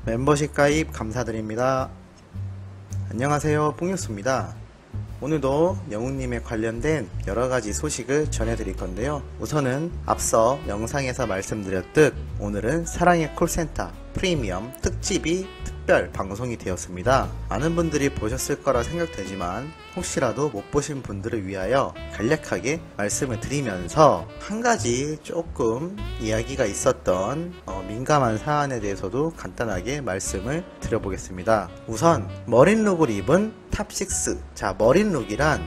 멤버십 가입 감사드립니다. 안녕하세요, 뽕뉴스입니다. 오늘도 영웅님에 관련된 여러가지 소식을 전해드릴 건데요. 우선은 앞서 영상에서 말씀드렸듯 오늘은 사랑의 콜센터 프리미엄 특집이 특별 방송이 되었습니다. 많은 분들이 보셨을 거라 생각되지만 혹시라도 못 보신 분들을 위하여 간략하게 말씀을 드리면서 한 가지 조금 이야기가 있었던 민감한 사안에 대해서도 간단하게 말씀을 드려보겠습니다. 우선 머린룩을 입은 탑6. 자, 머린룩이란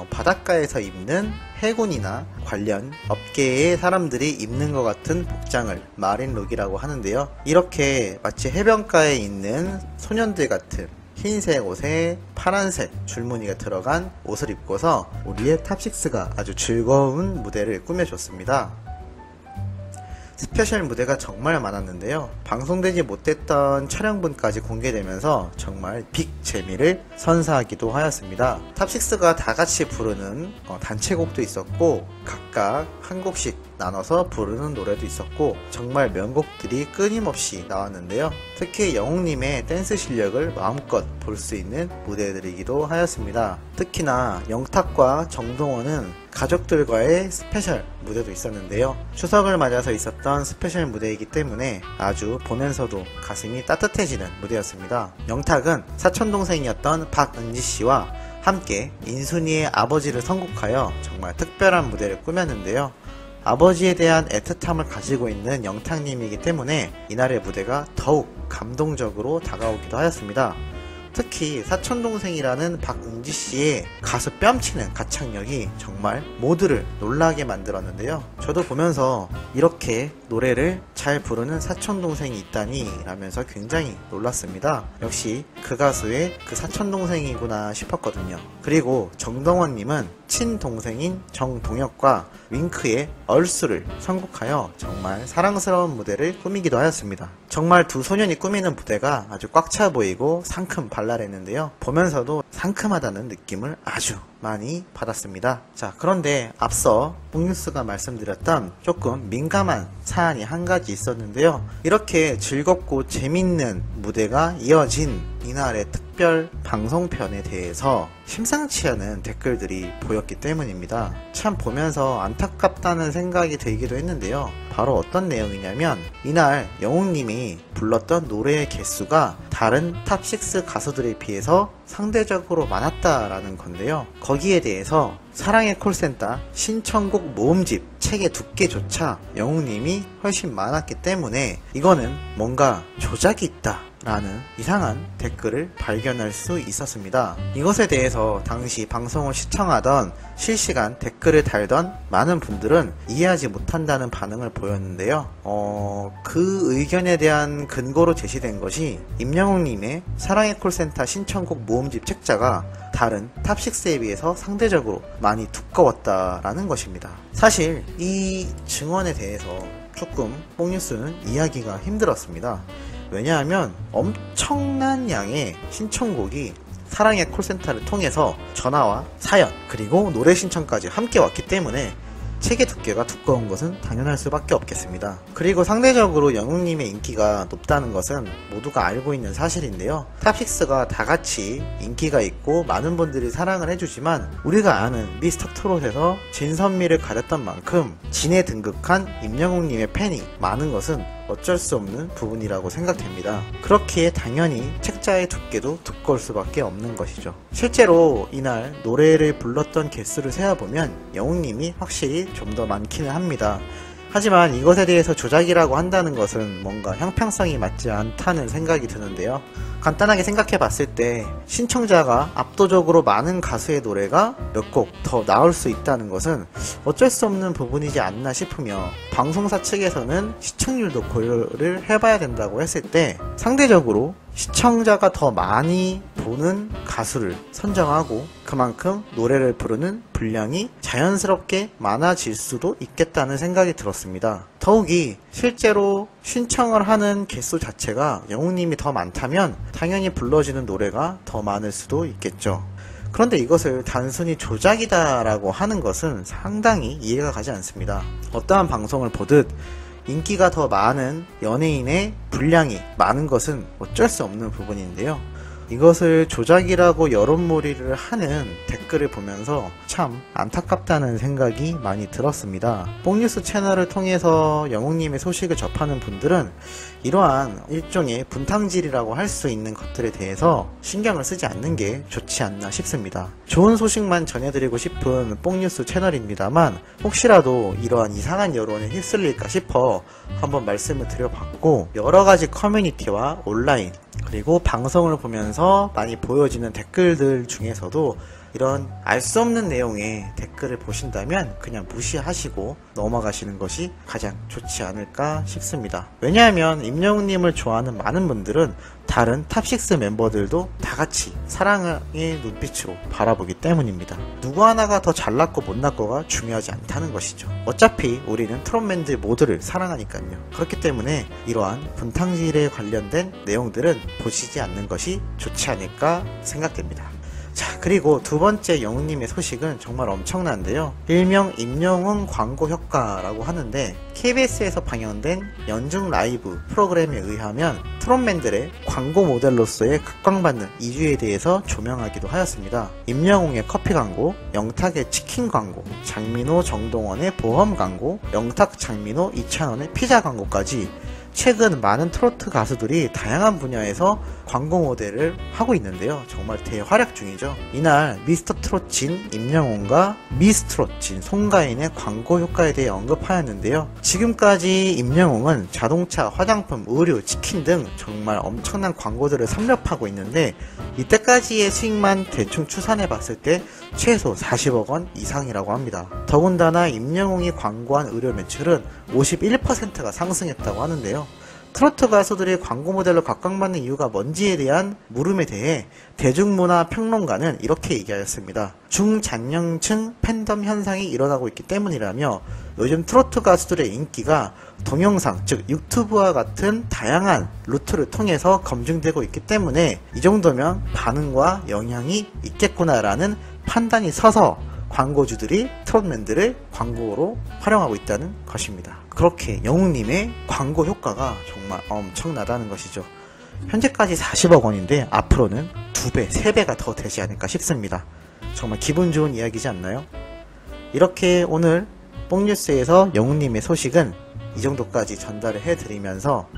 바닷가에서 입는 해군이나 관련 업계의 사람들이 입는 것 같은 복장을 마린룩이라고 하는데요. 이렇게 마치 해변가에 있는 소년들 같은 흰색 옷에 파란색 줄무늬가 들어간 옷을 입고서 우리의 탑6가 아주 즐거운 무대를 꾸며줬습니다. 스페셜 무대가 정말 많았는데요. 방송되지 못했던 촬영분까지 공개되면서 정말 빅 재미를 선사하기도 하였습니다. 탑6가 다같이 부르는 단체곡도 있었고 각각 한 곡씩 나눠서 부르는 노래도 있었고 정말 명곡들이 끊임없이 나왔는데요. 특히 영웅님의 댄스 실력을 마음껏 볼 수 있는 무대들이기도 하였습니다. 특히나 영탁과 정동원은 가족들과의 스페셜 무대도 있었는데요. 추석을 맞아서 있었던 스페셜 무대이기 때문에 아주 보면서도 가슴이 따뜻해지는 무대였습니다. 영탁은 사촌동생이었던 박은지씨와 함께 인순이의 아버지를 선곡하여 정말 특별한 무대를 꾸몄는데요. 아버지에 대한 애틋함을 가지고 있는 영탁님이기 때문에 이날의 무대가 더욱 감동적으로 다가오기도 하였습니다. 특히 사촌동생이라는 박은지씨의 가수 뺨치는 가창력이 정말 모두를 놀라게 만들었는데요. 저도 보면서 이렇게 노래를 잘 부르는 사촌동생이 있다니 라면서 굉장히 놀랐습니다. 역시 그 가수의 그 사촌동생이구나 싶었거든요. 그리고 정동원님은 친동생인 정동혁과 윙크의 얼쑤를 선곡하여 정말 사랑스러운 무대를 꾸미기도 하였습니다. 정말 두 소년이 꾸미는 무대가 아주 꽉 차 보이고 상큼 발랄했는데요. 보면서도 상큼하다는 느낌을 아주 많이 받았습니다. 자, 그런데 앞서 뽕뉴스가 말씀드렸던 조금 민감한 사안이 한 가지 있었는데요. 이렇게 즐겁고 재밌는 무대가 이어진 이날의 특별 방송편에 대해서 심상치 않은 댓글들이 보였기 때문입니다. 참 보면서 안타깝다는 생각이 들기도 했는데요. 바로 어떤 내용이냐면 이날 영웅님이 불렀던 노래의 개수가 다른 탑6 가수들에 비해서 상대적으로 많았다라는 건데요. 거기에 대해서 사랑의 콜센터 신청곡 모음집 책의 두께조차 영웅님이 훨씬 많았기 때문에 이거는 뭔가 조작이 있다 라는 이상한 댓글을 발견할 수 있었습니다. 이것에 대해서 당시 방송을 시청하던 실시간 댓글을 달던 많은 분들은 이해하지 못한다는 반응을 보였는데요. 그 의견에 대한 근거로 제시된 것이 임영웅님의 사랑의 콜센터 신청곡 모음집 책자가 다른 탑6에 비해서 상대적으로 많이 두꺼웠다라는 것입니다. 사실 이 증언에 대해서 조금 뽕뉴스는 이해하기가 힘들었습니다. 왜냐하면 엄청난 양의 신청곡이 사랑의 콜센터를 통해서 전화와 사연 그리고 노래 신청까지 함께 왔기 때문에 책의 두께가 두꺼운 것은 당연할 수밖에 없겠습니다. 그리고 상대적으로 영웅님의 인기가 높다는 것은 모두가 알고 있는 사실인데요. 탑6가 다같이 인기가 있고 많은 분들이 사랑을 해주지만 우리가 아는 미스터트롯에서 진선미를 가렸던 만큼 진에 등극한 임영웅님의 팬이 많은 것은 어쩔 수 없는 부분이라고 생각됩니다. 그렇기에 당연히 책자의 두께도 두꺼울 수밖에 없는 것이죠. 실제로 이날 노래를 불렀던 개수를 세어보면 영웅님이 확실히 좀 더 많기는 합니다. 하지만 이것에 대해서 조작이라고 한다는 것은 뭔가 형평성이 맞지 않다는 생각이 드는데요. 간단하게 생각해 봤을 때 신청자가 압도적으로 많은 가수의 노래가 몇 곡 더 나올 수 있다는 것은 어쩔 수 없는 부분이지 않나 싶으며 방송사 측에서는 시청률도 고려를 해봐야 된다고 했을 때 상대적으로 시청자가 더 많이 보는 가수를 선정하고 그만큼 노래를 부르는 분량이 자연스럽게 많아질 수도 있겠다는 생각이 들었습니다. 더욱이 실제로 신청을 하는 개수 자체가 영웅님이 더 많다면 당연히 불러지는 노래가 더 많을 수도 있겠죠. 그런데 이것을 단순히 조작이다라고 하는 것은 상당히 이해가 가지 않습니다. 어떠한 방송을 보듯 인기가 더 많은 연예인의 분량이 많은 것은 어쩔 수 없는 부분인데요. 이것을 조작이라고 여론몰이를 하는 댓글을 보면서 참 안타깝다는 생각이 많이 들었습니다. 뽕뉴스 채널을 통해서 영웅님의 소식을 접하는 분들은 이러한 일종의 분탕질이라고 할 수 있는 것들에 대해서 신경을 쓰지 않는 게 좋지 않나 싶습니다. 좋은 소식만 전해드리고 싶은 뽕뉴스 채널입니다만 혹시라도 이러한 이상한 여론에 휩쓸릴까 싶어 한번 말씀을 드려봤고, 여러가지 커뮤니티와 온라인 그리고 방송을 보면서 많이 보여지는 댓글들 중에서도 이런 알 수 없는 내용의 댓글을 보신다면 그냥 무시하시고 넘어가시는 것이 가장 좋지 않을까 싶습니다. 왜냐하면 임영웅님을 좋아하는 많은 분들은 다른 탑6 멤버들도 다같이 사랑의 눈빛으로 바라보기 때문입니다. 누구 하나가 더 잘났고 못났고가 중요하지 않다는 것이죠. 어차피 우리는 트롯맨들 모두를 사랑하니까요. 그렇기 때문에 이러한 분탕질에 관련된 내용들은 보시지 않는 것이 좋지 않을까 생각됩니다. 자, 그리고 두 번째 영웅님의 소식은 정말 엄청난데요. 일명 임영웅 광고 효과라고 하는데, KBS에서 방영된 연중 라이브 프로그램에 의하면 트롯맨들의 광고 모델로서의 각광받는 이주에 대해서 조명하기도 하였습니다. 임영웅의 커피 광고, 영탁의 치킨 광고, 장민호 정동원의 보험 광고, 영탁 장민호 2,000원의 피자 광고까지 최근 많은 트로트 가수들이 다양한 분야에서 광고 모델을 하고 있는데요. 정말 대활약 중이죠. 이날 미스터 트롯 진 임영웅과 미스 트롯 진 송가인의 광고 효과에 대해 언급하였는데요. 지금까지 임영웅은 자동차, 화장품, 의류, 치킨 등 정말 엄청난 광고들을 섭렵하고 있는데, 이때까지의 수익만 대충 추산해 봤을 때 최소 40억 원 이상이라고 합니다. 더군다나 임영웅이 광고한 의료 매출은 51%가 상승했다고 하는데요. 트로트 가수들이 광고 모델로 각광받는 이유가 뭔지에 대한 물음에 대해 대중문화 평론가는 이렇게 얘기하였습니다. 중장년층 팬덤 현상이 일어나고 있기 때문이라며, 요즘 트로트 가수들의 인기가 동영상, 즉 유튜브와 같은 다양한 루트를 통해서 검증되고 있기 때문에 이 정도면 반응과 영향이 있겠구나라는 판단이 서서 광고주들이 트롯맨들을 광고로 활용하고 있다는 것입니다. 그렇게 영웅님의 광고 효과가 정말 엄청나다는 것이죠. 현재까지 40억 원인데 앞으로는 2배, 3배가 더 되지 않을까 싶습니다. 정말 기분 좋은 이야기지 않나요? 이렇게 오늘 뽕뉴스에서 영웅님의 소식은 이 정도까지 전달을 해드리면서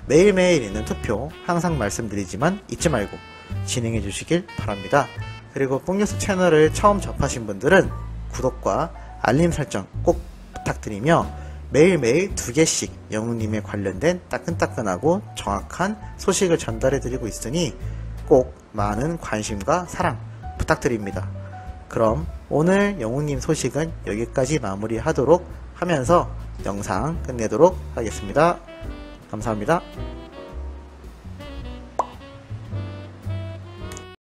매일매일 있는 투표 항상 말씀드리지만 잊지 말고 진행해 주시길 바랍니다. 그리고 뽕뉴스 채널을 처음 접하신 분들은 구독과 알림 설정 꼭 부탁드리며, 매일매일 2개씩 영웅님에 관련된 따끈따끈하고 정확한 소식을 전달해드리고 있으니 꼭 많은 관심과 사랑 부탁드립니다. 그럼 오늘 영웅님 소식은 여기까지 마무리하도록 하면서 영상 끝내도록 하겠습니다. 감사합니다.